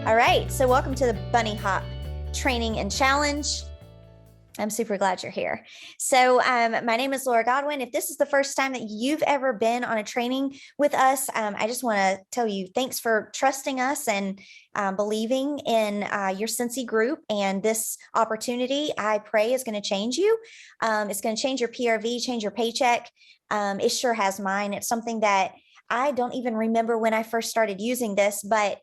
All right, so welcome to the Bunny Hop Training and Challenge. I'm super glad you're here. So my name is Laura Godwin. If this is the first time that you've ever been on a training with us, I just want to tell you thanks for trusting us and believing in your scentsy group. And this opportunity, I pray, is going to change you. It's going to change your PRV, change your paycheck. It sure has mine. It's something that I don't even remember when I first started using this, but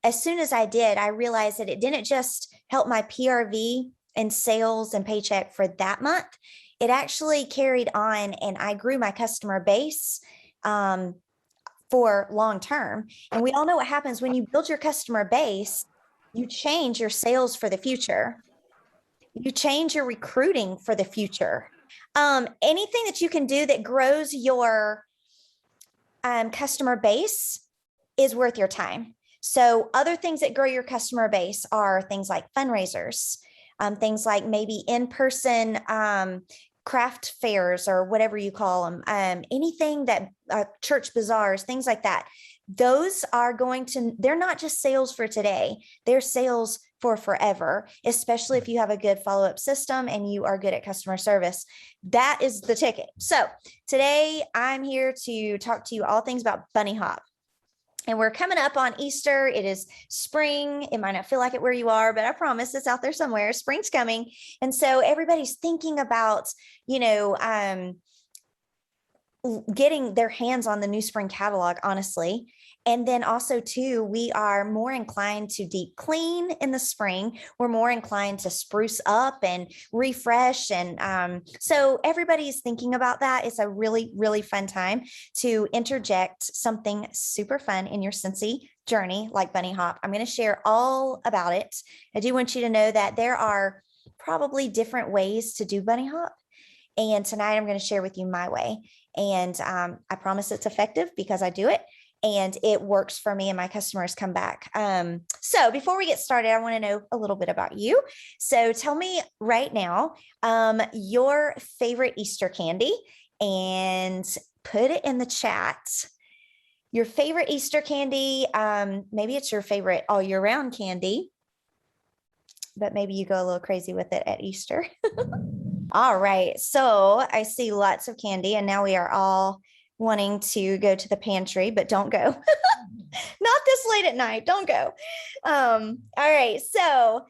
as soon as I did, I realized that it didn't just help my PRV and sales and paycheck for that month. It actually carried on, and I grew my customer base for long term. And we all know what happens when you build your customer base. You change your sales for the future. You change your recruiting for the future. Anything that you can do that grows your customer base is worth your time. So other things that grow your customer base are things like fundraisers, things like maybe in-person craft fairs or whatever you call them, anything that church bazaars, things like that. Those are they're not just sales for today, they're sales for forever, especially if you have a good follow-up system and you are good at customer service. That is the ticket. So today I'm here to talk to you all things about bunny hop. And we're coming up on Easter. It is spring. It might not feel like it where you are, but I promise it's out there somewhere. Spring's coming. And so everybody's thinking about, getting their hands on the new spring catalog, honestly. And then also too, we are more inclined to deep clean in the spring. We're more inclined to spruce up and refresh. And so everybody's thinking about that. It's a really, really fun time to interject something super fun in your scentsy journey like bunny hop. I'm going to share all about it. I do want you to know that there are probably different ways to do bunny hop. And tonight I'm going to share with you my way. And I promise it's effective because I do it. And it works for me and my customers come back. So before we get started, I want to know a little bit about you. So tell me right now your favorite Easter candy and put it in the chat. Your favorite Easter candy, maybe it's your favorite all year round candy, but maybe you go a little crazy with it at Easter. All right, so I see lots of candy and now we are all wanting to go to the pantry, but don't go. Not this late at night, don't go. All right, so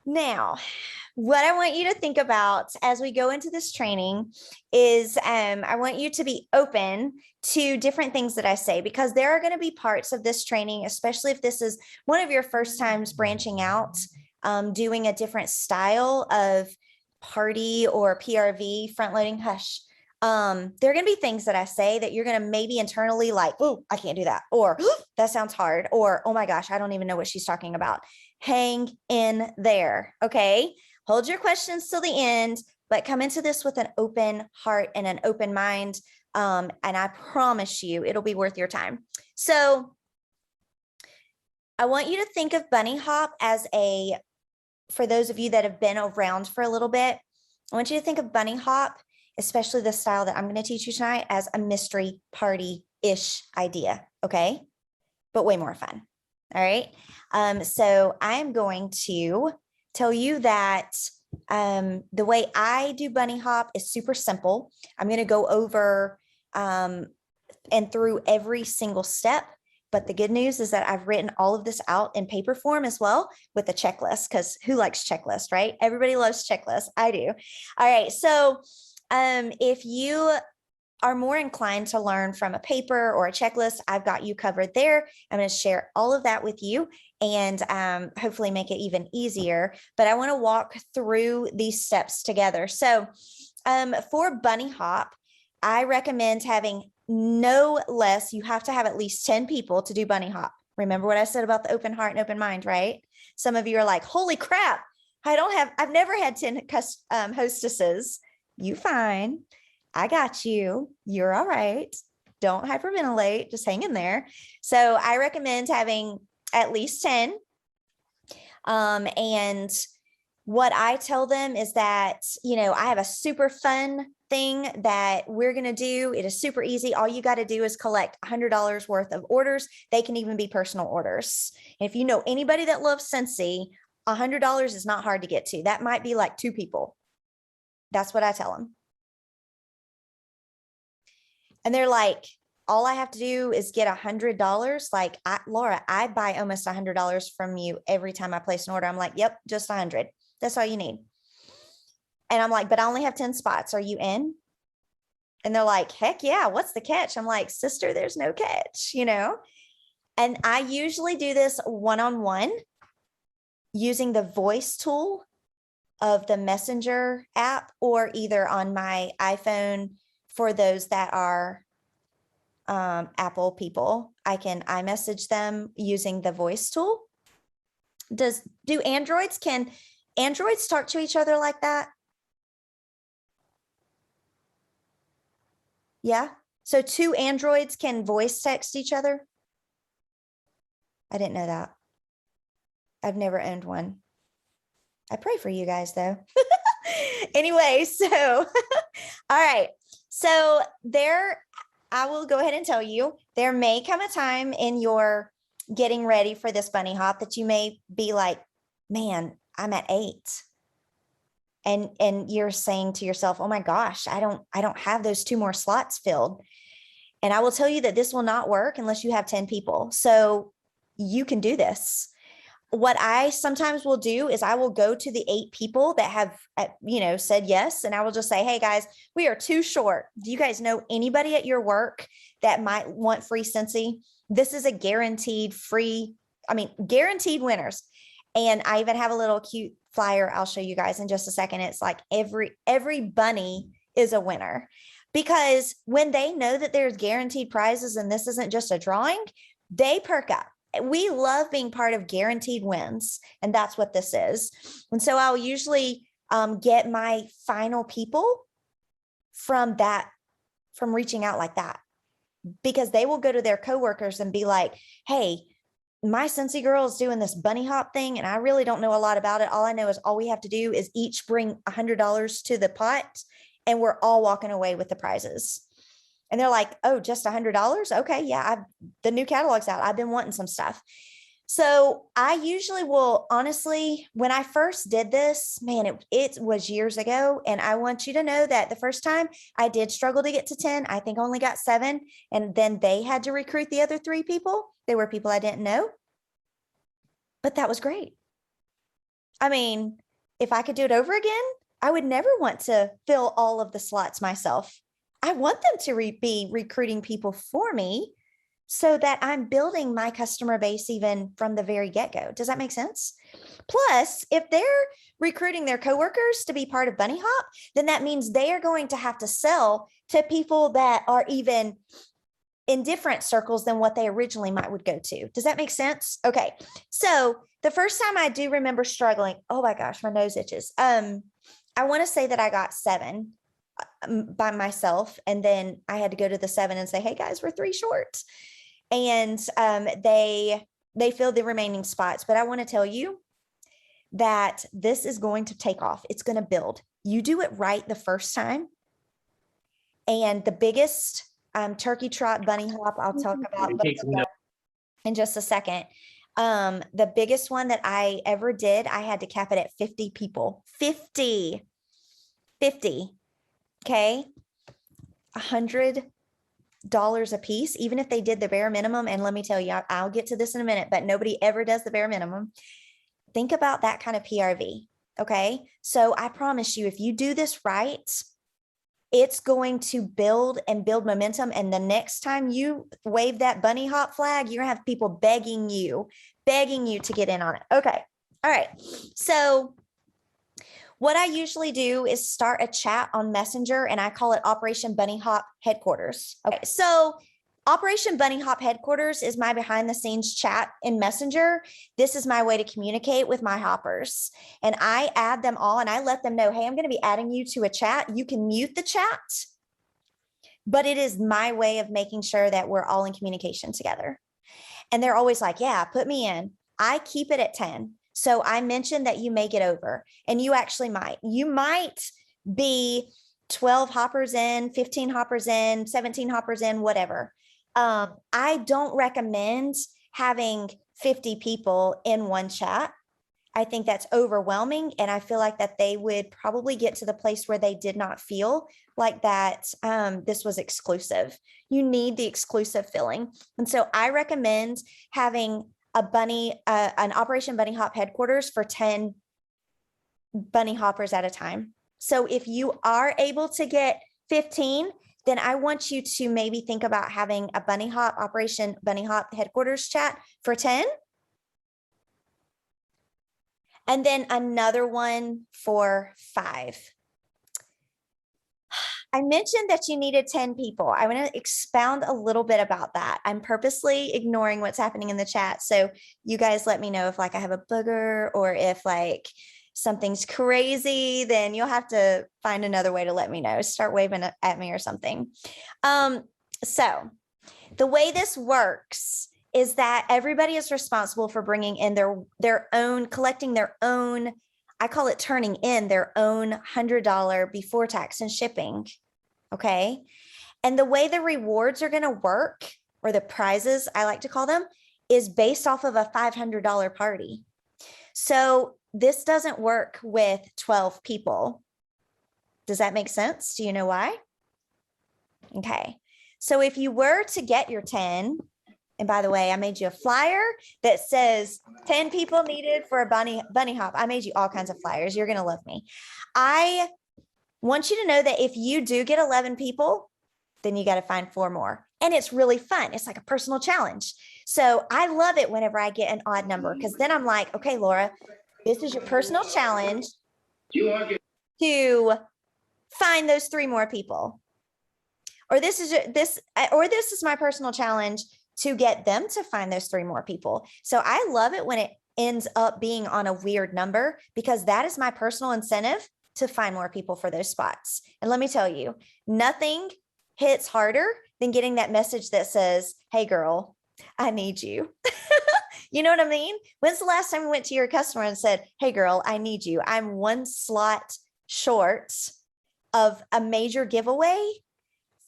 now what I want you to think about as we go into this training is I want you to be open to different things that I say, because there are going to be parts of this training, especially if this is one of your first times branching out, doing a different style of party or PRV, front loading hush. There are going to be things that I say that you're going to maybe internally like, oh, I can't do that. Or that sounds hard. Or, oh my gosh, I don't even know what she's talking about. Hang in there. Okay. Hold your questions till the end, but come into this with an open heart and an open mind. And I promise you it'll be worth your time. So I want you to think of bunny hop as for those of you that have been around for a little bit, I want you to think of bunny hop, especially the style that I'm going to teach you tonight, as a mystery party-ish idea, okay? But way more fun, all right? So I'm going to tell you that the way I do bunny hop is super simple. I'm going to go over and through every single step. But the good news is that I've written all of this out in paper form as well with a checklist, because who likes checklists, right? Everybody loves checklists. I do. All right. So if you are more inclined to learn from a paper or a checklist, I've got you covered there. I'm going to share all of that with you and hopefully make it even easier. But I want to walk through these steps together. So for bunny hop, I recommend having no less, you have to have at least 10 people to do bunny hop. Remember what I said about the open heart and open mind, right? Some of you are like, holy crap, I've never had 10 hostesses. You fine. I got you. You're all right. Don't hyperventilate, just hang in there. So I recommend having at least 10. And what I tell them is that, I have a super fun thing that we're going to do. It is super easy. All you got to do is collect $100 worth of orders. They can even be personal orders. And if you know anybody that loves Scentsy, $100 is not hard to get to. That might be like 2 people. That's what I tell them. And they're like, all I have to do is get $100. Like, Laura, I buy almost $100 from you every time I place an order. I'm like, yep, just 100. That's all you need. And I'm like, but I only have 10 spots. Are you in? And they're like, heck yeah. What's the catch? I'm like, sister, there's no catch, you know? And I usually do this one-on-one using the voice tool of the Messenger app, or either on my iPhone for those that are Apple people. I can iMessage them using the voice tool. Can Androids talk to each other like that? Yeah. So 2 Androids can voice text each other. I didn't know that. I've never owned one. I pray for you guys though. Anyway, so, all right. So I will go ahead and tell you, there may come a time in your getting ready for this bunny hop that you may be like, man, I'm at 8. And you're saying to yourself, oh my gosh, I don't have those 2 more slots filled. And I will tell you that this will not work unless you have 10 people. So you can do this. What I sometimes will do is I will go to the 8 people that have, said yes. And I will just say, hey guys, we are too short. Do you guys know anybody at your work that might want free Scentsy? This is a guaranteed guaranteed winners. And I even have a little cute flyer I'll show you guys in just a second. It's like every bunny is a winner, because when they know that there's guaranteed prizes and this isn't just a drawing, they perk up. We love being part of guaranteed wins, and that's what this is. And so I'll usually get my final people from reaching out like that, because they will go to their coworkers and be like, hey, my Scentsy girl is doing this bunny hop thing, and I really don't know a lot about it. All I know is all we have to do is each bring $100 to the pot, and we're all walking away with the prizes. And they're like, oh, just $100? Okay, yeah, the new catalog's out. I've been wanting some stuff. So I usually will, honestly, when I first did this, man, it was years ago. And I want you to know that the first time I did struggle to get to 10, I think only got 7. And then they had to recruit the other 3 people. They were people I didn't know. But that was great. I mean, if I could do it over again, I would never want to fill all of the slots myself. I want them to be recruiting people for me, so that I'm building my customer base even from the very get-go. Does that make sense? Plus, if they're recruiting their coworkers to be part of Bunny Hop, then that means they are going to have to sell to people that are even in different circles than what they originally would go to. Does that make sense? Okay. So the first time I do remember struggling, oh my gosh, my nose itches. I want to say that I got 7 by myself. And then I had to go to the 7 and say, hey guys, we're 3 short. And they filled the remaining spots. But I want to tell you that this is going to take off. It's going to build. You do it right the first time. And the biggest turkey trot bunny hop I'll talk about in just a second. The biggest one that I ever did, I had to cap it at 50 people. 50. Okay. $100 a piece, even if they did the bare minimum. And let me tell you, I'll get to this in a minute, but nobody ever does the bare minimum. Think about that kind of PRV. Okay. So I promise you, if you do this right, it's going to build momentum. And the next time you wave that bunny hop flag, you're gonna have people begging you to get in on it. Okay. All right. So what I usually do is start a chat on Messenger, and I call it Operation Bunny Hop Headquarters. Okay, so Operation Bunny Hop Headquarters is my behind the scenes chat in Messenger. This is my way to communicate with my hoppers. And I add them all and I let them know, hey, I'm going to be adding you to a chat. You can mute the chat, but it is my way of making sure that we're all in communication together. And they're always like, yeah, put me in. I keep it at 10. So I mentioned that you may get over, and you actually might. You might be 12 hoppers in, 15 hoppers in, 17 hoppers in, whatever. I don't recommend having 50 people in one chat. I think that's overwhelming. And I feel like that they would probably get to the place where they did not feel like that this was exclusive. You need the exclusive feeling. And so I recommend having an Operation Bunny Hop headquarters for 10 bunny hoppers at a time. So if you are able to get 15, then I want you to maybe think about having a Operation Bunny Hop headquarters chat for 10. And then another one for 5. I mentioned that you needed 10 people. I want to expound a little bit about that. I'm purposely ignoring what's happening in the chat. So you guys let me know if like I have a booger or if like something's crazy, then you'll have to find another way to let me know. Start waving at me or something. So the way this works is that everybody is responsible for bringing in their own, collecting their own, I call it turning in their own $100 before tax and shipping. Okay. And the way the rewards are going to work, or the prizes, I like to call them, is based off of a $500 party. So this doesn't work with 12 people. Does that make sense? Do you know why? Okay. So if you were to get your 10, and by the way, I made you a flyer that says 10 people needed for a bunny hop. I made you all kinds of flyers. You're going to love me. I want you to know that if you do get 11 people, then you got to find 4 more. And it's really fun. It's like a personal challenge. So I love it whenever I get an odd number, because then I'm like, okay, Laura, this is your personal challenge to find those 3 more people. Or this is my personal challenge to get them to find those 3 more people. So I love it when it ends up being on a weird number, because that is my personal incentive to find more people for those spots. And let me tell you, nothing hits harder than getting that message that says, hey girl, I need you. You know what I mean? When's the last time you went to your customer and said, hey girl, I need you. I'm 1 slot short of a major giveaway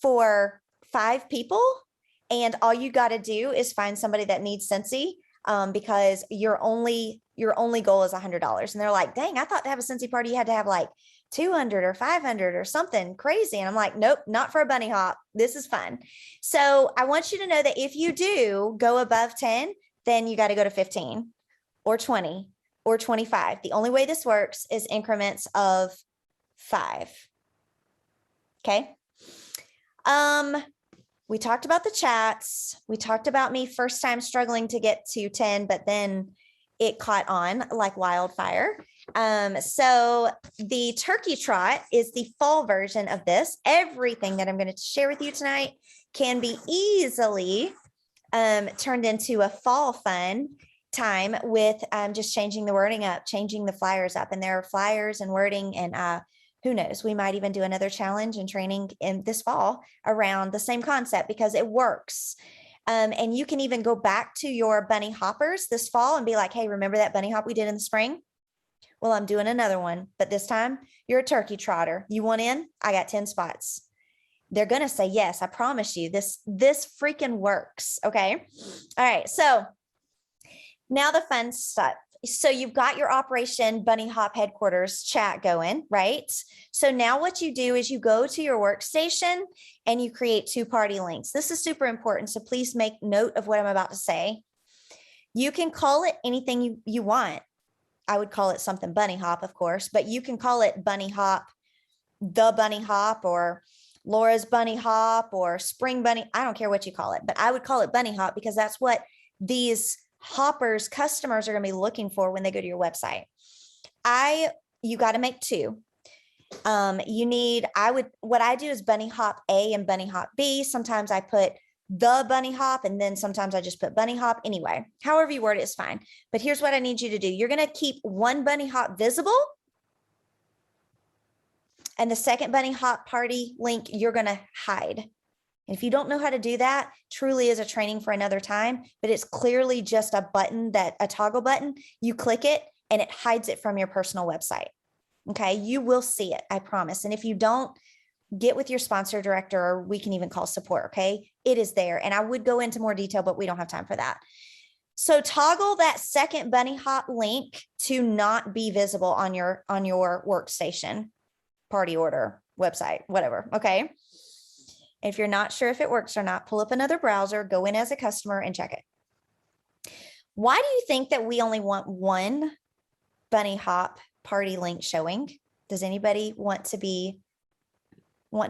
for 5 people. And all you got to do is find somebody that needs Scentsy, because your only goal is $100. And they're like, dang, I thought to have a Scentsy party, you had to have like 200 or 500 or something crazy. And I'm like, nope, not for a bunny hop. This is fun. So I want you to know that if you do go above 10, then you got to go to 15 or 20 or 25. The only way this works is increments of 5. Okay. We talked about the chats. We talked about me first time struggling to get to 10, but then it caught on like wildfire. So the turkey trot is the fall version of this. Everything that I'm going to share with you tonight can be easily turned into a fall fun time with just changing the wording up, changing the flyers up. And there are flyers and wording, and who knows, we might even do another challenge and training in this fall around the same concept, because it works. And you can even go back to your bunny hoppers this fall and be like, hey, remember that bunny hop we did in the spring? Well, I'm doing another one, but this time you're a turkey trotter. You want in? I got 10 spots. They're going to say yes. I promise you this freaking works. Okay. All right. So now the fun stuff. So you've got your Operation Bunny Hop headquarters chat going, right? So now what you do is you go to your workstation and you create 2 party links. This is super important. So please make note of what I'm about to say. You can call it anything you want. I would call it something bunny hop, of course, but you can call it bunny hop, the bunny hop, or Laura's bunny hop, or spring bunny. I don't care what you call it, but I would call it bunny hop, because that's what these hoppers customers are going to be looking for when they go to your website. You got to make 2. What I do is bunny hop A and bunny hop B. Sometimes I put the bunny hop, and then sometimes I just put bunny hop. Anyway, however you word it is fine. But here's what I need you to do. You're going to keep one bunny hop visible, and the second bunny hop party link you're going to hide. And if you don't know how to do that, truly is a training for another time, but it's clearly just a button, a toggle button. You click it and it hides it from your personal website. Okay. You will see it, I promise. And if you don't, get with your sponsor director, or we can even call support. Okay. It is there. And I would go into more detail, but we don't have time for that. So toggle that second bunny hop link to not be visible on your workstation, party order, website, whatever. Okay. If you're not sure if it works or not, pull up another browser, go in as a customer and check it. Why do you think that we only want one bunny hop party link showing? Does anybody want to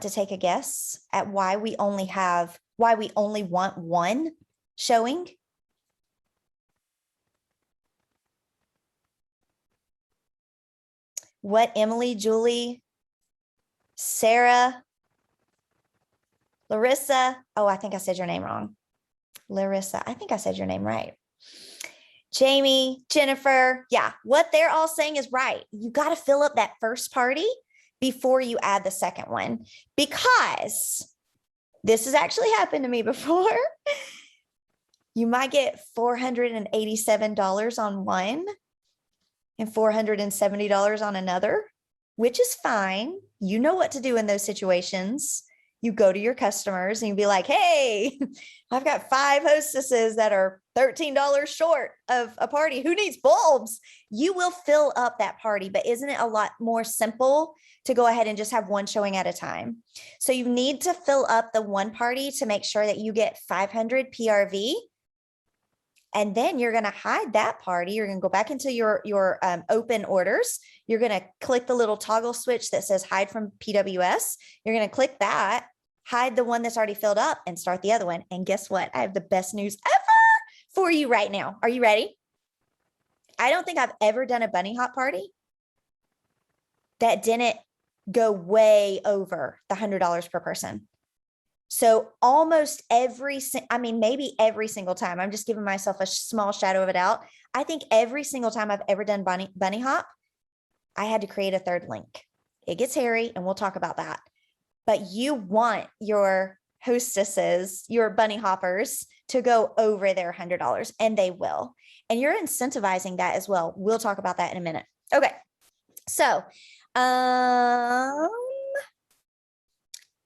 take a guess at why we only want one showing? What, Emily, Julie, Sarah, Larissa? Oh, I think I said your name wrong. Larissa, I think I said your name right. Jamie, Jennifer, yeah, what they're all saying is right. You got to fill up that first party before you add the second one, because this has actually happened to me before. You might get $487 on one and $470 on another, which is fine. You know what to do in those situations. You go to your customers and you be like, hey, I've got 5 hostesses that are $13 short of a party. Who needs bulbs? You will fill up that party, but isn't it a lot more simple to go ahead and just have one showing at a time? So you need to fill up the one party to make sure that you get 500 PRV. And then you're going to hide that party. You're going to go back into your open orders. You're going to click the little toggle switch that says hide from PWS. You're going to click that, hide the one that's already filled up, and start the other one. And guess what? I have the best news ever for you right now. Are you ready? I don't think I've ever done a bunny hop party that didn't go way over the $100 per person. So almost maybe every single time, I'm just giving myself a small shadow of a doubt. I think every single time I've ever done bunny hop, I had to create a third link. It gets hairy and we'll talk about that. But you want your hostesses, your bunny hoppers, to go over their $100, and they will. And you're incentivizing that as well. We'll talk about that in a minute. Okay. So,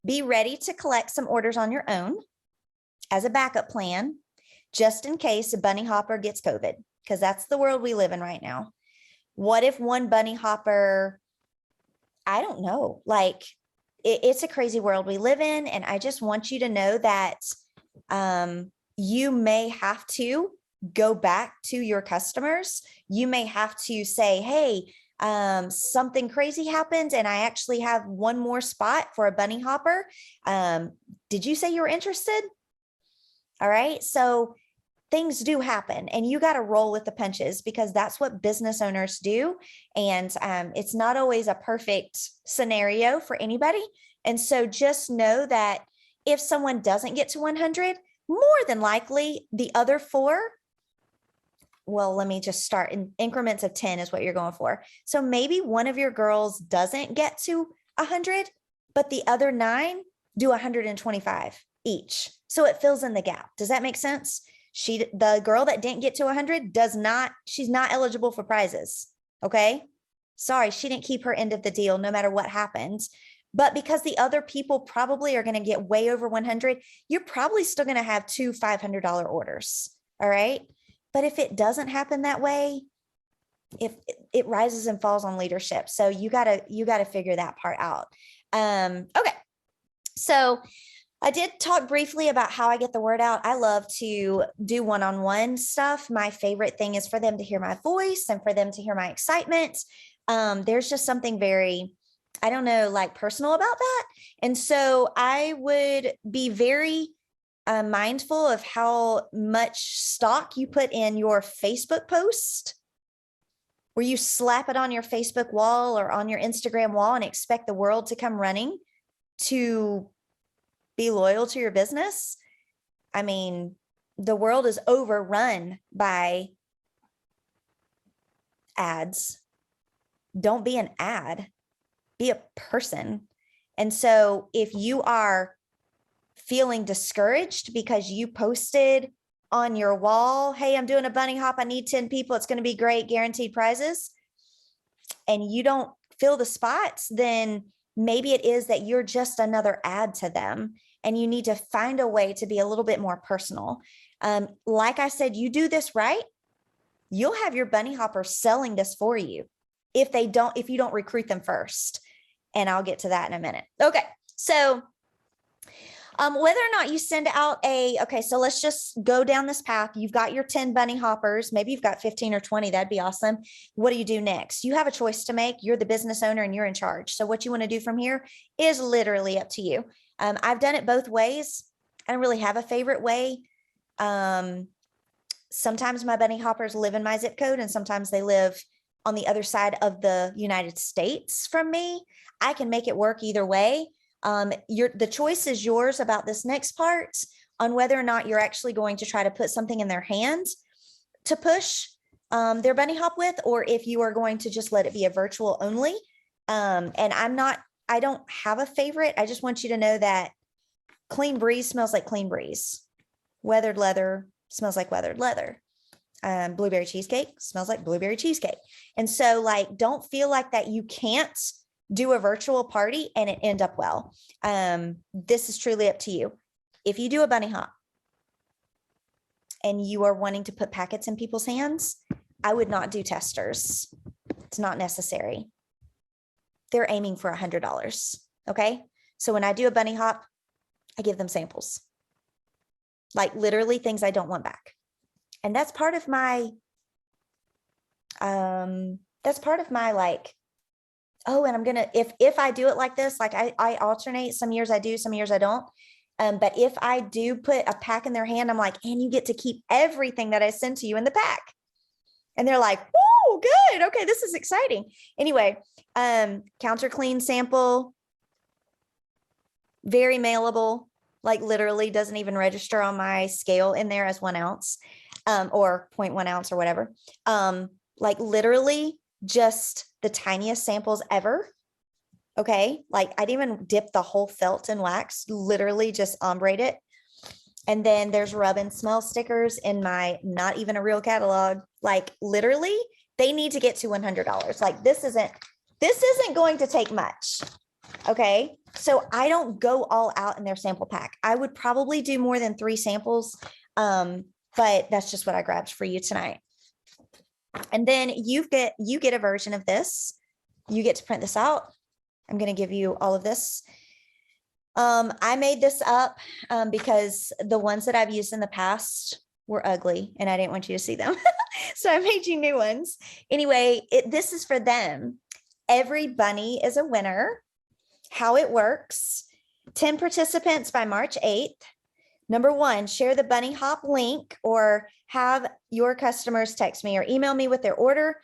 be ready to collect some orders on your own as a backup plan, just in case a bunny hopper gets COVID, because that's the world we live in right now. What if one bunny hopper, I don't know, like it's a crazy world we live in. And I just want you to know that you may have to go back to your customers. You may have to say, hey, something crazy happened and I actually have one more spot for a bunny hopper. Did you say you were interested? All right. So things do happen and you got to roll with the punches, because that's what business owners do. And it's not always a perfect scenario for anybody. And so just know that if someone doesn't get to 100, more than likely the other 4, well, let me just start in increments of 10 is what you're going for. So maybe one of your girls doesn't get to 100, but the other 9 do 125 each. So it fills in the gap. Does that make sense? The girl that didn't get to 100 she's not eligible for prizes. Okay. Sorry, she didn't keep her end of the deal no matter what happens. But because the other people probably are going to get way over 100, you're probably still going to have 2 $500 orders. All right. But if it doesn't happen that way, if it rises and falls on leadership. So you gotta figure that part out. Okay. So I did talk briefly about how I get the word out. I love to do one-on-one stuff. My favorite thing is for them to hear my voice and for them to hear my excitement. There's just something very, I don't know, like personal about that. And so I would be very mindful of how much stock you put in your Facebook post, where you slap it on your Facebook wall or on your Instagram wall and expect the world to come running to be loyal to your business. I mean, the world is overrun by ads. Don't be an ad, be a person. And so if you are feeling discouraged because you posted on your wall, hey, I'm doing a bunny hop, I need 10 people, it's going to be great, guaranteed prizes, and you don't fill the spots, then maybe it is that you're just another ad to them and you need to find a way to be a little bit more personal. Like I said, you do this right, you'll have your bunny hoppers selling this for you if you don't recruit them first. And I'll get to that in a minute. Okay. So whether or not you send out okay, so let's just go down this path. You've got your 10 bunny hoppers. Maybe you've got 15 or 20. That'd be awesome. What do you do next? You have a choice to make. You're the business owner and you're in charge. So what you want to do from here is literally up to you. I've done it both ways. I don't really have a favorite way. Sometimes my bunny hoppers live in my zip code and sometimes they live on the other side of the United States from me. I can make it work either way. The choice is yours about this next part on whether or not you're actually going to try to put something in their hands to push their bunny hop with, or if you are going to just let it be a virtual only. And I don't have a favorite. I just want you to know that Clean Breeze smells like Clean Breeze. Weathered Leather smells like Weathered Leather. Blueberry Cheesecake smells like Blueberry Cheesecake. And so like, don't feel like that you can't do a virtual party and it end up well. This is truly up to you. If you do a bunny hop and you are wanting to put packets in people's hands, I would not do testers. It's not necessary. They're aiming for $100. Okay. So when I do a bunny hop, I give them samples, like literally things I don't want back. And that's part of my, like, oh, and I'm going to, if I do it like this, like I alternate, some years I do, some years I don't. But if I do put a pack in their hand, I'm like, and you get to keep everything that I send to you in the pack. And they're like, whoa, good. Okay. This is exciting. Anyway, counter clean sample, very mailable, like literally doesn't even register on my scale in there as 1 ounce, or 0.1 ounce or whatever. Like literally just the tiniest samples ever. Okay. Like I didn't even dip the whole felt in wax, literally just ombre it. And then there's rub and smell stickers in my, not even a real catalog. Like literally they need to get to $100. Like this isn't going to take much. Okay. So I don't go all out in their sample pack. I would probably do more than 3 samples. But that's just what I grabbed for you tonight. And then you get a version of this. You get to print this out. I'm going to give you all of this. I made this up because the ones that I've used in the past were ugly and I didn't want you to see them. So I made you new ones. Anyway, this is for them. Every bunny is a winner. How it works. 10 participants by March 8th. Number 1, share the bunny hop link or have your customers text me or email me with their order.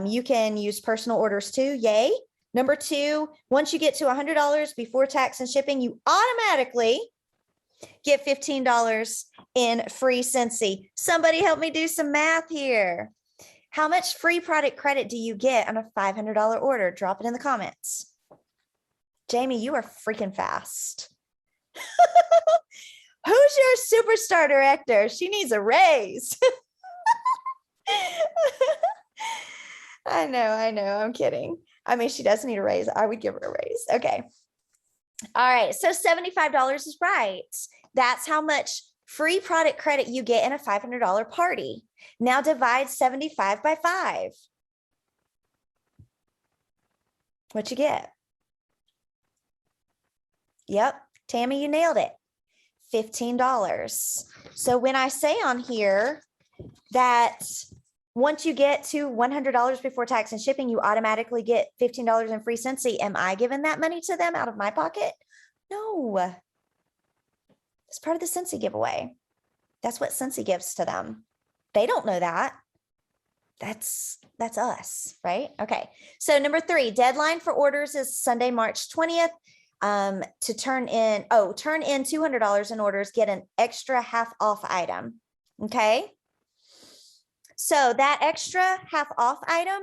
You can use personal orders too. Yay. Number 2, once you get to $100 before tax and shipping, you automatically get $15 in free scentsy. Somebody help me do some math here. How much free product credit do you get on a $500 order? Drop it in the comments. Jamie, you are freaking fast. Who's your superstar director? She needs a raise. I know. I'm kidding. I mean, she does need a raise. I would give her a raise. Okay. All right. So $75 is right. That's how much free product credit you get in a $500 party. Now divide 75 by 5. What you get? Yep. Tammy, you nailed it. $15. So when I say on here that once you get to $100 before tax and shipping, you automatically get $15 in free scentsy. Am I giving that money to them out of my pocket? No. It's part of the scentsy giveaway. That's what scentsy gives to them. They don't know that. That's us, right? Okay. So number 3, deadline for orders is Sunday, March 20th. To turn in $200 in orders, get an extra half off item. Okay. So that extra half off item,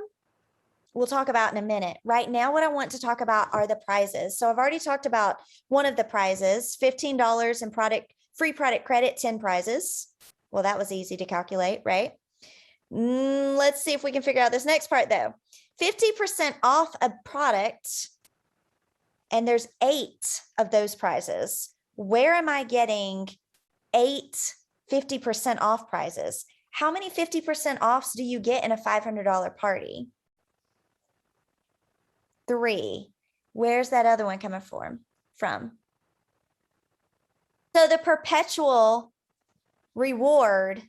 we'll talk about in a minute. Right now, what I want to talk about are the prizes. So I've already talked about one of the prizes, $15 in free product credit, 10 prizes. Well, that was easy to calculate, right? Let's see if we can figure out this next part though. 50% off a product and there's 8 of those prizes. Where am I getting 8 50% off prizes? How many 50% offs do you get in a $500 party? 3. Where's that other one coming from? So the perpetual reward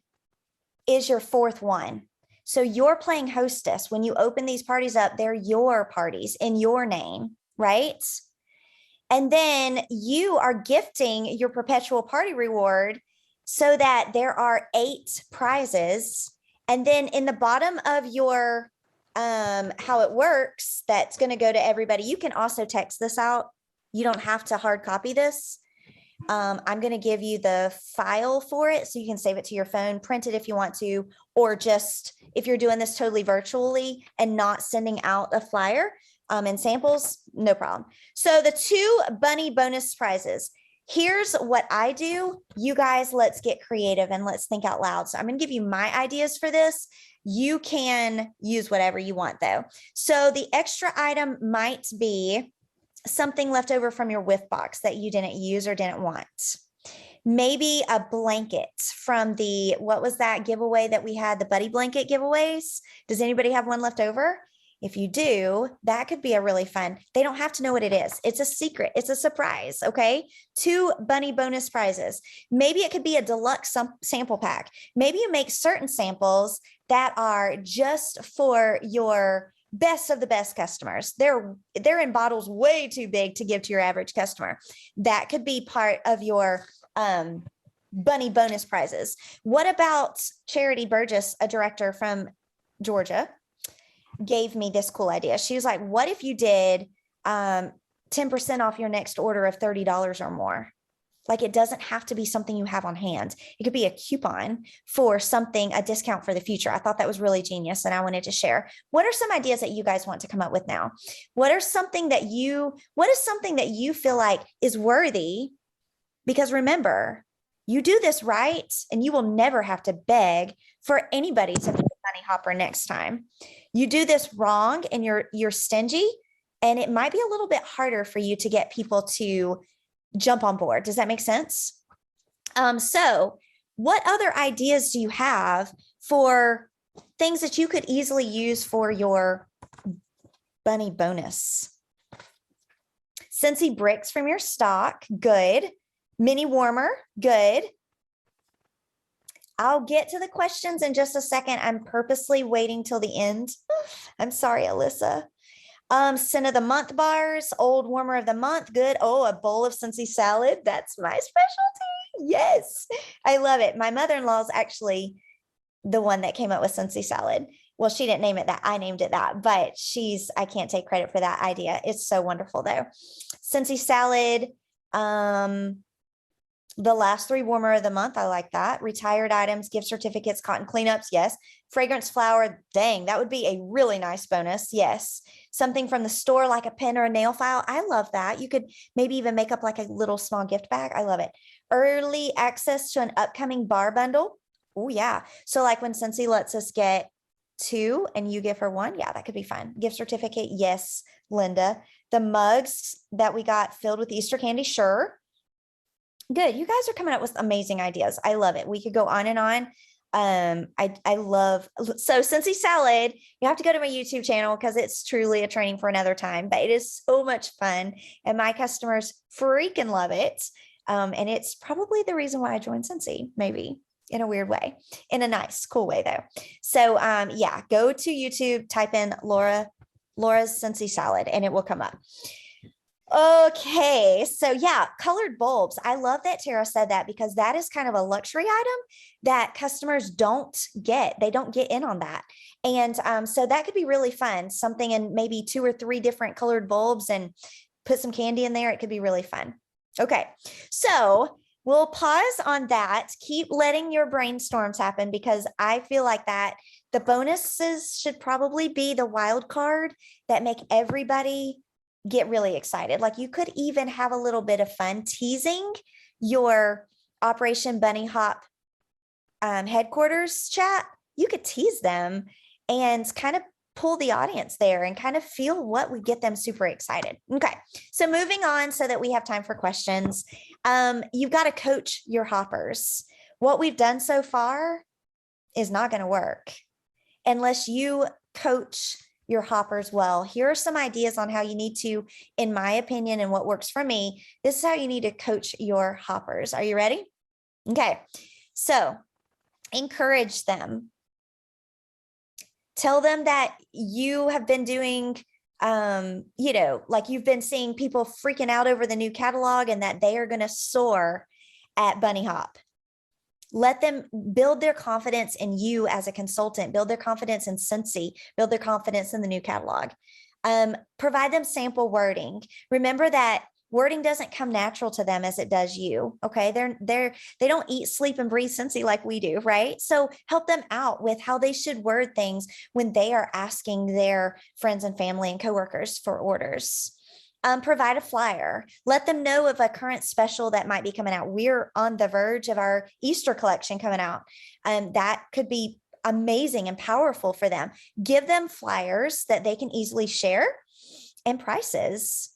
is your 4th one. So you're playing hostess. When you open these parties up, they're your parties in your name, right? And then you are gifting your perpetual party reward so that there are 8 prizes. And then in the bottom of your how it works, that's going to go to everybody. You can also text this out. You don't have to hard copy this. I'm going to give you the file for it so you can save it to your phone, print it if you want to, or just if you're doing this totally virtually and not sending out a flyer and samples, no problem. So the 2 bunny bonus prizes. Here's what I do. You guys, let's get creative and let's think out loud. So I'm going to give you my ideas for this. You can use whatever you want though. So the extra item might be something left over from your whiff box that you didn't use or didn't want. Maybe a blanket from the, what was that giveaway that we had, the buddy blanket giveaways? Does anybody have one left over? If you do, that could be a really fun. They don't have to know what it is. It's a secret. It's a surprise. Okay. 2 bunny bonus prizes. Maybe it could be a deluxe sample pack. Maybe you make certain samples that are just for your best of the best customers. They're in bottles way too big to give to your average customer. That could be part of your bunny bonus prizes. What about Charity Burgess, a director from Georgia, gave me this cool idea. She was like, what if you did 10% off your next order of $30 or more? Like, it doesn't have to be something you have on hand. It could be a coupon for something, a discount for the future. I thought that was really genius and I wanted to share. What are some ideas that you guys want to come up with now? What is something that you feel like is worthy? Because remember, you do this right and you will never have to beg for anybody to be a bunny hopper next time. You do this wrong and you're stingy, and it might be a little bit harder for you to get people to jump on board. Does that make sense? So what other ideas do you have for things that you could easily use for your bunny bonus? Scentsy bricks from your stock. Good. Mini warmer. Good. I'll get to the questions in just a second. I'm purposely waiting till the end. I'm sorry, Alyssa. Scent of the month bars, old warmer of the month. Good. Oh, a bowl of scentsy salad. That's my specialty. Yes. I love it. My mother-in-law is actually the one that came up with scentsy salad. Well, she didn't name it that. I named it that, but I can't take credit for that idea. It's so wonderful though. Scentsy salad. The last 3 warmer of the month. I like that. Retired items, gift certificates, cotton cleanups. Yes. Fragrance flower. Dang, that would be a really nice bonus. Yes. Something from the store, like a pen or a nail file. I love that. You could maybe even make up like a little small gift bag. I love it. Early access to an upcoming bar bundle. Oh yeah. So like when Scentsy lets us get 2 and you give her 1. Yeah, that could be fun. Gift certificate. Yes, Linda. The mugs that we got filled with Easter candy. Sure. Good. You guys are coming up with amazing ideas. I love it. We could go on and on. I love, so Scentsy salad, you have to go to my YouTube channel because it's truly a training for another time, but it is so much fun and my customers freaking love it. And it's probably the reason why I joined Scentsy, maybe in a weird way, in a nice, cool way though. So yeah, go to YouTube, type in Laura's Scentsy salad and it will come up. Okay, so yeah, colored bulbs. I love that Tara said that because that is kind of a luxury item that customers don't get. They don't get in on that. And so that could be really fun. Something in maybe 2 or 3 different colored bulbs and put some candy in there. It could be really fun. Okay, so we'll pause on that. Keep letting your brainstorms happen because I feel like that the bonuses should probably be the wild card that make everybody get really excited. Like you could even have a little bit of fun teasing your Operation Bunny Hop headquarters chat. You could tease them and kind of pull the audience there and kind of feel what would get them super excited. Okay. So moving on so that we have time for questions. You've got to coach your hoppers. What we've done so far is not going to work unless you coach your hoppers well. Here are some ideas on how you need to, in my opinion, and what works for me. This is how you need to coach your hoppers. Are you ready? Okay. So encourage them. Tell them that you have been doing, like you've been seeing people freaking out over the new catalog and that they are going to soar at Bunny Hop. Let them build their confidence in you as a consultant, build their confidence in Scentsy, build their confidence in the new catalog. Provide them sample wording. Remember that wording doesn't come natural to them as it does you. Okay. They don't eat, sleep, and breathe Scentsy like we do. Right. So help them out with how they should word things when they are asking their friends and family and coworkers for orders. Provide a flyer. Let them know of a current special that might be coming out. We're on the verge of our Easter collection coming out. That could be amazing and powerful for them. Give them flyers that they can easily share and prices.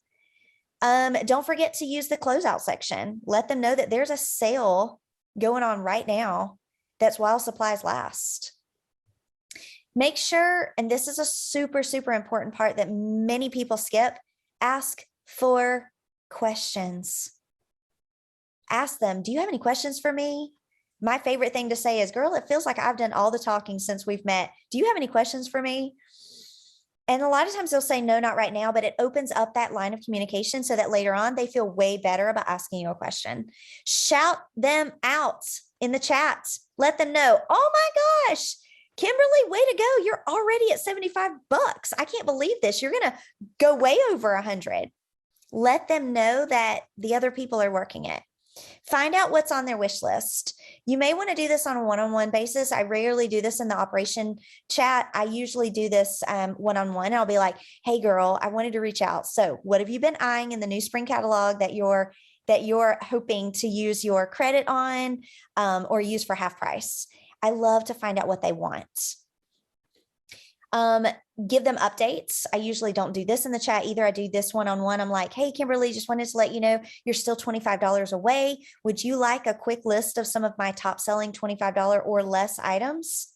Don't forget to use the closeout section. Let them know that there's a sale going on right now that's while supplies last. Make sure, and this is a super, super important part that many people skip, ask for questions. Ask them, do you have any questions for me? My favorite thing to say is, girl, it feels like I've done all the talking since we've met. Do you have any questions for me? And a lot of times they'll say, no, not right now, but it opens up that line of communication so that later on they feel way better about asking you a question. Shout them out in the chat. Let them know, oh my gosh, Kimberly, way to go. You're already at $75. I can't believe this. You're going to go way over 100. Let them know that the other people are working it. Find out what's on their wish list. You may want to do this on a one-on-one basis. I rarely do this in the operation chat. I usually do this one-on-one. I'll be like, hey girl, I wanted to reach out. So what have you been eyeing in the new spring catalog that you're hoping to use your credit on or use for half price? I love to find out what they want. Give them updates. I usually don't do this in the chat either. I do this one-on-one. I'm like, hey, Kimberly, just wanted to let you know you're still $25 away. Would you like a quick list of some of my top selling $25 or less items?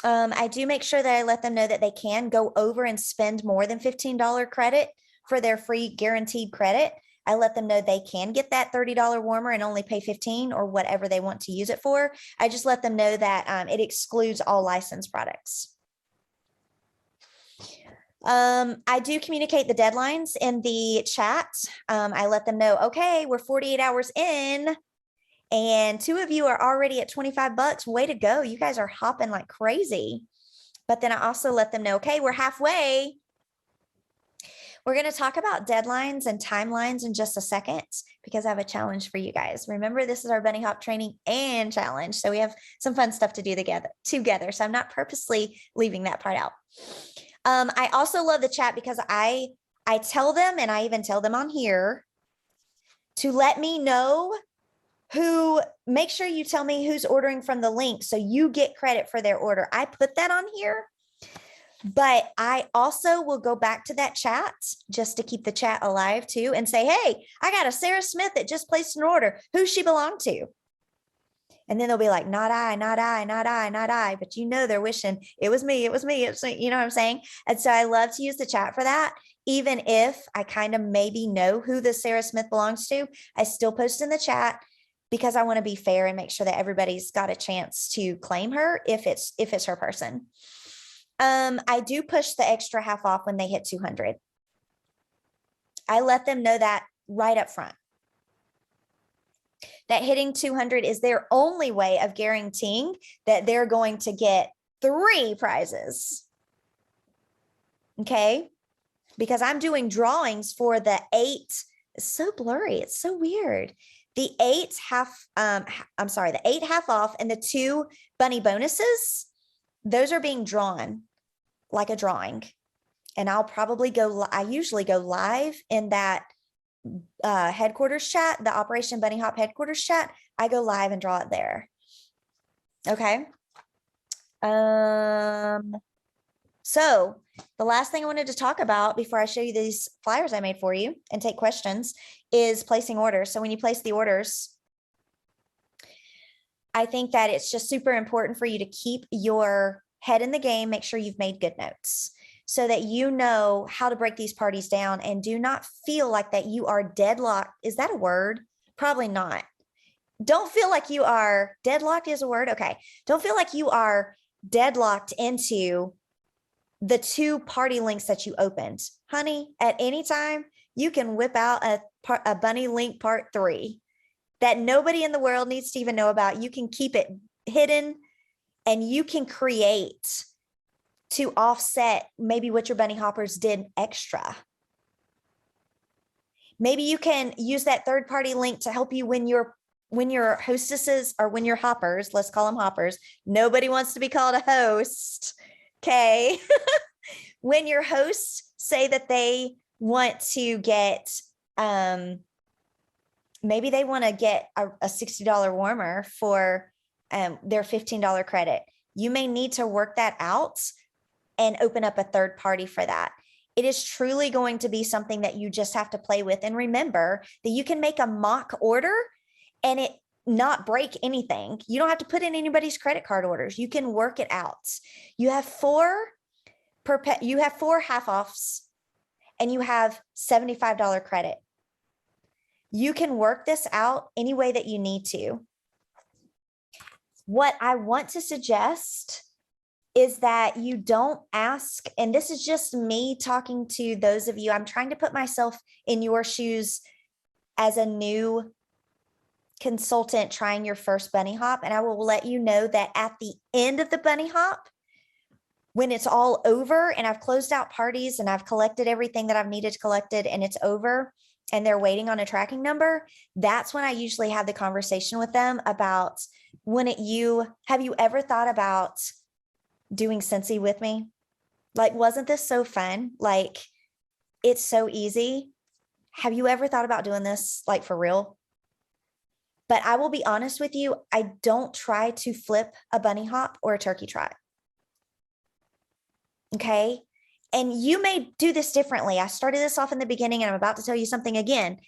I do make sure that I let them know that they can go over and spend more than $15 credit for their free guaranteed credit. I let them know they can get that $30 warmer and only pay $15 or whatever they want to use it for. I just let them know that it excludes all licensed products. I do communicate the deadlines in the chat. I let them know, okay, we're 48 hours in and 2 of you are already at $25. Way to go. You guys are hopping like crazy. But then I also let them know, okay, we're halfway. We're going to talk about deadlines and timelines in just a second because I have a challenge for you guys. Remember, this is our bunny hop training and challenge. So we have some fun stuff to do together. So I'm not purposely leaving that part out. I also love the chat because I tell them, and I even tell them on here to let me know make sure you tell me who's ordering from the link so you get credit for their order. I put that on here. But I also will go back to that chat just to keep the chat alive too and say, hey, I got a Sarah Smith that just placed an order. Who she belong to? And then they'll be like, not I, not I, not I, not I. But you know, they're wishing it was me, it was me. It's me. You know what I'm saying? And so I love to use the chat for that. Even if I kind of maybe know who the Sarah Smith belongs to, I still post in the chat because I want to be fair and make sure that everybody's got a chance to claim her if it's her person. I do push the extra half off when they hit 200. I let them know that right up front. That hitting 200 is their only way of guaranteeing that they're going to get 3 prizes. Okay? Because I'm doing drawings for the 8. It's so blurry. It's so weird. The 8 half off and the 2 bunny bonuses, those are being drawn like a drawing. And I'll probably I usually go live in that headquarters chat, the Operation Bunny Hop headquarters chat. I go live and draw it there. Okay. So the last thing I wanted to talk about before I show you these flyers I made for you and take questions is placing orders. So when you place the orders, I think that it's just super important for you to keep your head in the game, make sure you've made good notes so that you know how to break these parties down and do not feel like that you are deadlocked. Is that a word? Probably not. Don't feel like you are deadlocked is a word. Okay. Don't feel like you are deadlocked into the 2 party links that you opened. Honey, at any time, you can whip out a bunny link part 3 that nobody in the world needs to even know about. You can keep it hidden and you can create to offset maybe what your bunny hoppers did extra. Maybe you can use that 3rd-party link to help you when your hostesses or when your hoppers, let's call them hoppers. Nobody wants to be called a host. Okay. When your hosts say that they want to get, maybe they want to get a $60 warmer for their $15 credit. You may need to work that out and open up a 3rd party for that. It is truly going to be something that you just have to play with. And remember that you can make a mock order and it not break anything. You don't have to put in anybody's credit card orders. You can work it out. You have 4 half offs and you have $75 credit. You can work this out any way that you need to. What I want to suggest is that you don't ask, and this is just me talking to those of you, I'm trying to put myself in your shoes as a new consultant trying your first bunny hop. And I will let you know that at the end of the bunny hop, when it's all over and I've closed out parties and I've collected everything that I've needed to collected and it's over and they're waiting on a tracking number, that's when I usually have the conversation with them about have you ever thought about doing scentsy with me? Like, wasn't this so fun? Like, it's so easy. Have you ever thought about doing this like for real? But I will be honest with you, I don't try to flip a bunny hop or a turkey trot. Okay. And you may do this differently. I started this off in the beginning and I'm about to tell you something again.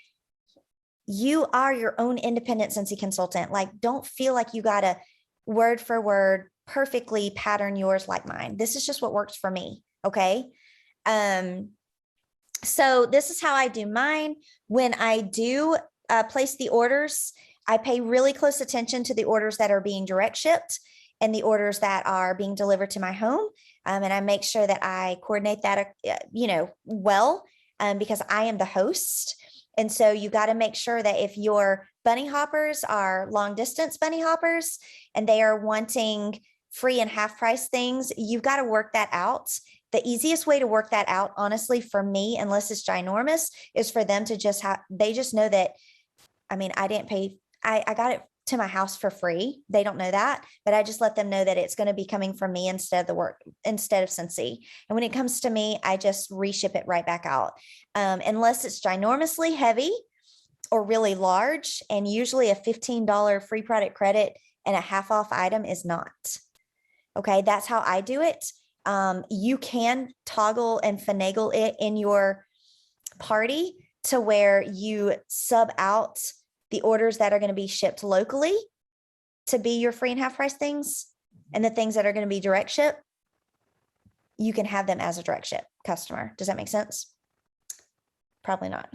You are your own independent scentsy consultant. Like, don't feel like you got to word for word perfectly pattern yours like mine. This is just what works for me. Okay. So this is how I do mine. When I do place the orders, I pay really close attention to the orders that are being direct shipped and the orders that are being delivered to my home. And I make sure that I coordinate that, well, because I am the host. And so you got to make sure that if your bunny hoppers are long distance bunny hoppers and they are wanting free and half price things, you've got to work that out. The easiest way to work that out, honestly, for me, unless it's ginormous, is for them to they just know that, I mean, I didn't pay, I got it to my house for free. They don't know that, but I just let them know that it's going to be coming from me instead of Scentsy. And when it comes to me, I just reship it right back out. Unless it's ginormously heavy or really large, and usually a $15 free product credit and a half off item is not. Okay. That's how I do it. You can toggle and finagle it in your party to where you sub out the orders that are going to be shipped locally to be your free and half price things, and the things that are going to be direct ship, you can have them as a direct ship customer. Does that make sense? Probably not.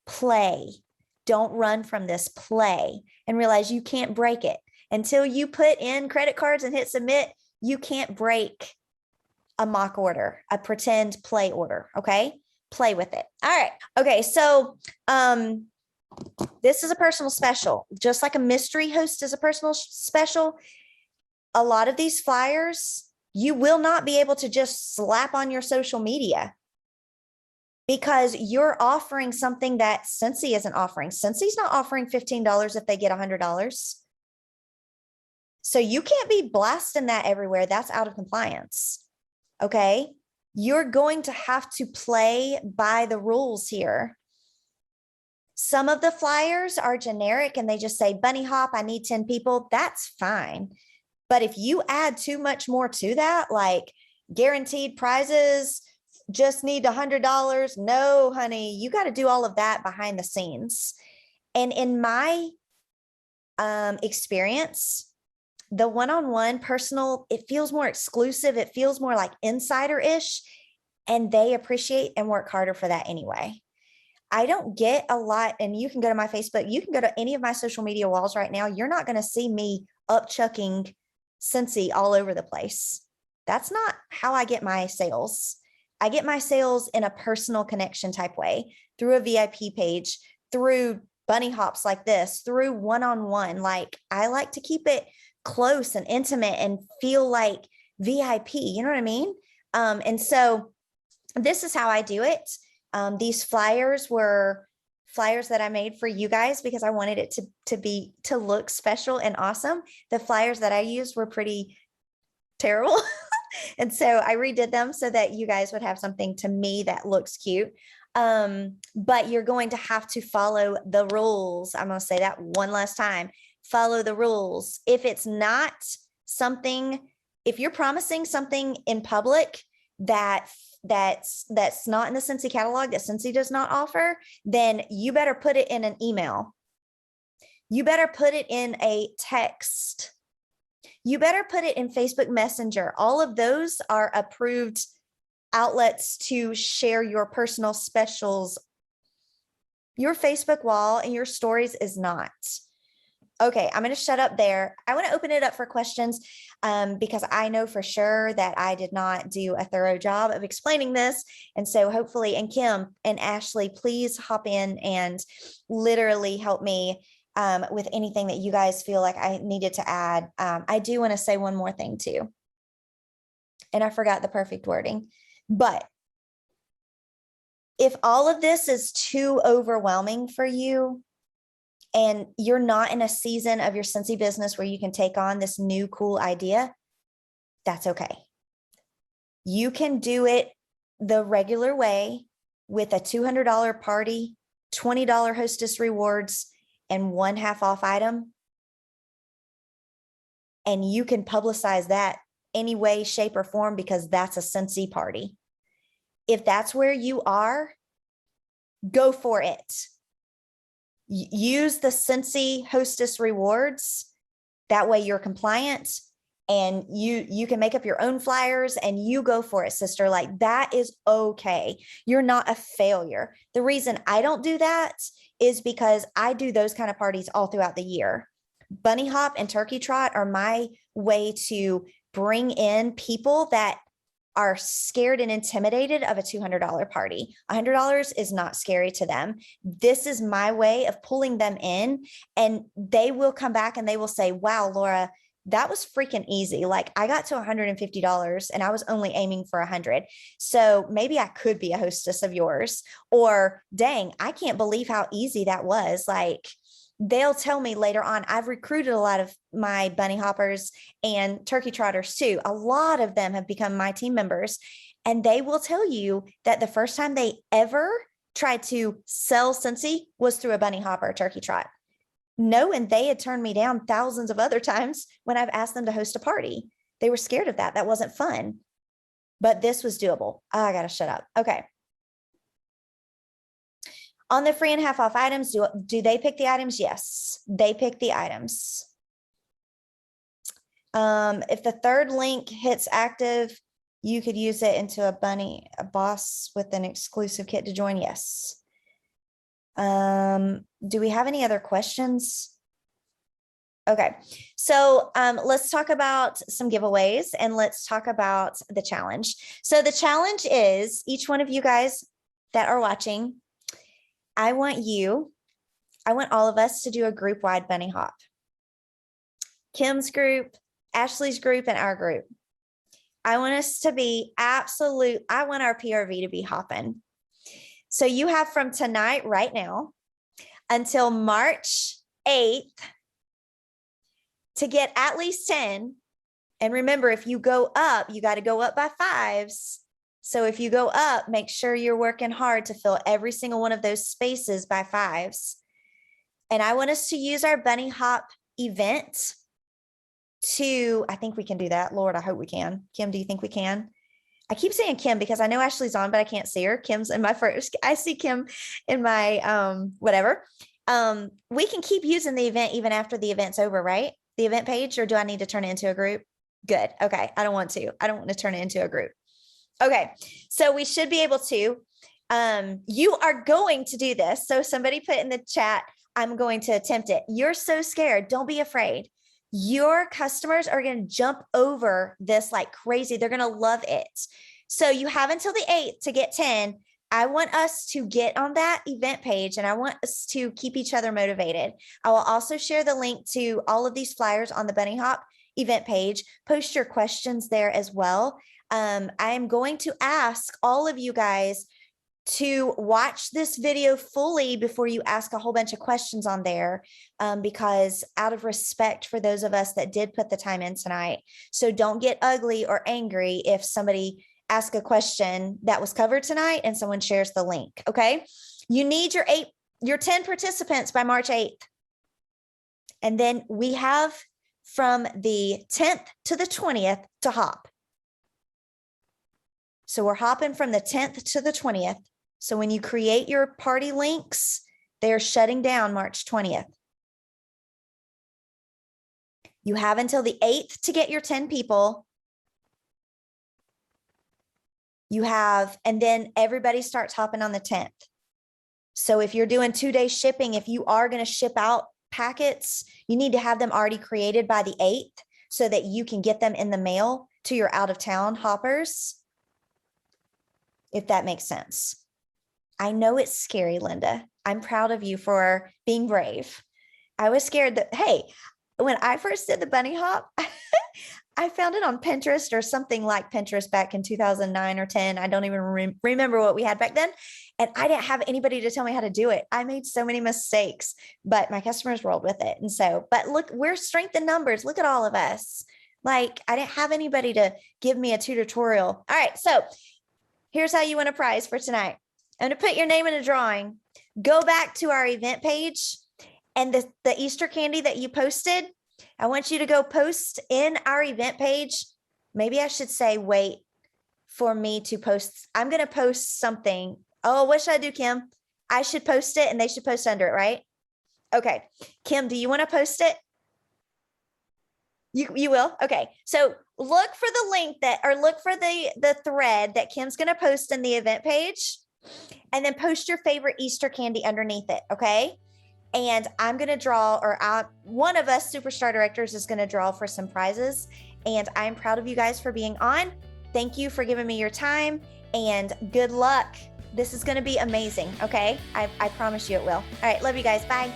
Play. Don't run from this. Play and realize you can't break it until you put in credit cards and hit submit. You can't break a mock order, a pretend play order. Okay. Play with it. All right. Okay. So, this is a personal special, just like a mystery host is a personal special. A lot of these flyers, you will not be able to just slap on your social media because you're offering something that Scentsy isn't offering. Scentsy's not offering $15 if they get $100. So you can't be blasting that everywhere. That's out of compliance. Okay. You're going to have to play by the rules here. Some of the flyers are generic and they just say bunny hop, I need 10 people. That's fine. But if you add too much more to that, like guaranteed prizes, just need $100. No, honey, you got to do all of that behind the scenes. And in my experience, the one-on-one personal, it feels more exclusive. It feels more like insider-ish, and they appreciate and work harder for that anyway. I don't get a lot, and you can go to my Facebook, you can go to any of my social media walls right now. You're not going to see me upchucking Scentsy all over the place. That's not how I get my sales. I get my sales in a personal connection type way, through a VIP page, through bunny hops like this, through one-on-one. Like, I like to keep it close and intimate and feel like VIP, you know what I mean? And so this is how I do it. These flyers were flyers that I made for you guys because I wanted it to look special and awesome. The flyers that I used were pretty terrible. And so I redid them so that you guys would have something to me that looks cute. But you're going to have to follow the rules. I'm going to say that one last time. Follow the rules. If it's not something, if you're promising something in public that's not in the Scentsy catalog, that Scentsy does not offer, then you better put it in an email. You better put it in a text. You better put it in Facebook Messenger. All of those are approved outlets to share your personal specials. Your Facebook wall and your stories is not. Okay, I'm going to shut up there. I want to open it up for questions because I know for sure that I did not do a thorough job of explaining this. And so hopefully, and Kim and Ashley, please hop in and literally help me with anything that you guys feel like I needed to add. I do want to say one more thing too. And I forgot the perfect wording, but if all of this is too overwhelming for you, and you're not in a season of your Scentsy business where you can take on this new cool idea, that's okay. You can do it the regular way with a $200 party, $20 hostess rewards, and 1 half off item. And you can publicize that any way, shape, or form because that's a Scentsy party. If that's where you are, go for it. Use the Scentsy hostess rewards. That way you're compliant and you can make up your own flyers and you go for it, sister. Like, that is okay. You're not a failure. The reason I don't do that is because I do those kind of parties all throughout the year. Bunny hop and turkey trot are my way to bring in people that are scared and intimidated of a $200 party. $100 is not scary to them. This is my way of pulling them in, and they will come back and they will say, wow, Laura, that was freaking easy. Like, I got to $150 and I was only aiming for 100. So maybe I could be a hostess of yours. Or dang, I can't believe how easy that was. Like, they'll tell me later on, I've recruited a lot of my bunny hoppers and turkey trotters too. A lot of them have become my team members, and they will tell you that the first time they ever tried to sell Scentsy was through a bunny hopper turkey trot. Knowing they had turned me down thousands of other times when I've asked them to host a party. They were scared of that. That wasn't fun, but this was doable. Oh, I got to shut up. Okay. On the free and half off items, do they pick the items? Yes, they pick the items. If the third link hits active, you could use it into a boss with an exclusive kit to join. Yes. Do we have any other questions? Okay, so let's talk about some giveaways and let's talk about the challenge. So the challenge is, each one of you guys that are watching, I want all of us to do a group-wide bunny hop. Kim's group, Ashley's group, and our group. I want us to be I want our PRV to be hopping. So you have from tonight, right now, until March 8th to get at least 10. And remember, if you go up, you got to go up by 5s. So if you go up, make sure you're working hard to fill every single one of those spaces by 5s. And I want us to use our bunny hop event to, I think we can do that. Lord, I hope we can. Kim, do you think we can? I keep saying Kim because I know Ashley's on, but I can't see her. Kim's in my first, I see Kim in my whatever. We can keep using the event even after the event's over, right? The event page, or do I need to turn it into a group? Good. Okay. I don't want to turn it into a group. Okay. So we should be able to, you are going to do this. So somebody put in the chat, I'm going to attempt it. You're so scared. Don't be afraid. Your customers are going to jump over this like crazy. They're going to love it. So you have until the 8th to get 10. I want us to get on that event page, and I want us to keep each other motivated. I will also share the link to all of these flyers on the Bunny Hop event page. Post your questions there as well. I am going to ask all of you guys to watch this video fully before you ask a whole bunch of questions on there, because out of respect for those of us that did put the time in tonight. So don't get ugly or angry if somebody asks a question that was covered tonight and someone shares the link. Okay. You need your 10 participants by March 8th. And then we have from the 10th to the 20th to hop. So we're hopping from the 10th to the 20th. So when you create your party links, they're shutting down March 20th. You have until the 8th to get your 10 people. You have, and then everybody starts hopping on the 10th. So if you're doing 2-day shipping, if you are going to ship out packets, you need to have them already created by the 8th so that you can get them in the mail to your out of town hoppers. If that makes sense. I know it's scary, Linda. I'm proud of you for being brave. I was scared that, hey, when I first did the bunny hop, I found it on Pinterest or something like Pinterest back in 2009 or 10. I don't even remember what we had back then. And I didn't have anybody to tell me how to do it. I made so many mistakes, but my customers rolled with it. And so, but look, we're strength in numbers. Look at all of us. Like, I didn't have anybody to give me a tutorial. All right. So here's how you win a prize for tonight. I'm going to put your name in a drawing. Go back to our event page, and the Easter candy that you posted, I want you to go post in our event page. Maybe I should say, wait for me to post. I'm going to post something. Oh, what should I do, Kim? I should post it and they should post under it, right? Okay. Kim, do you want to post it? You will? Okay. So look for the link look for the thread that Kim's going to post in the event page, and then post your favorite Easter candy underneath it. Okay. And I'm going to draw, one of us Superstar Directors is going to draw for some prizes. And I'm proud of you guys for being on. Thank you for giving me your time, and good luck. This is going to be amazing. Okay. I promise you it will. All right. Love you guys. Bye.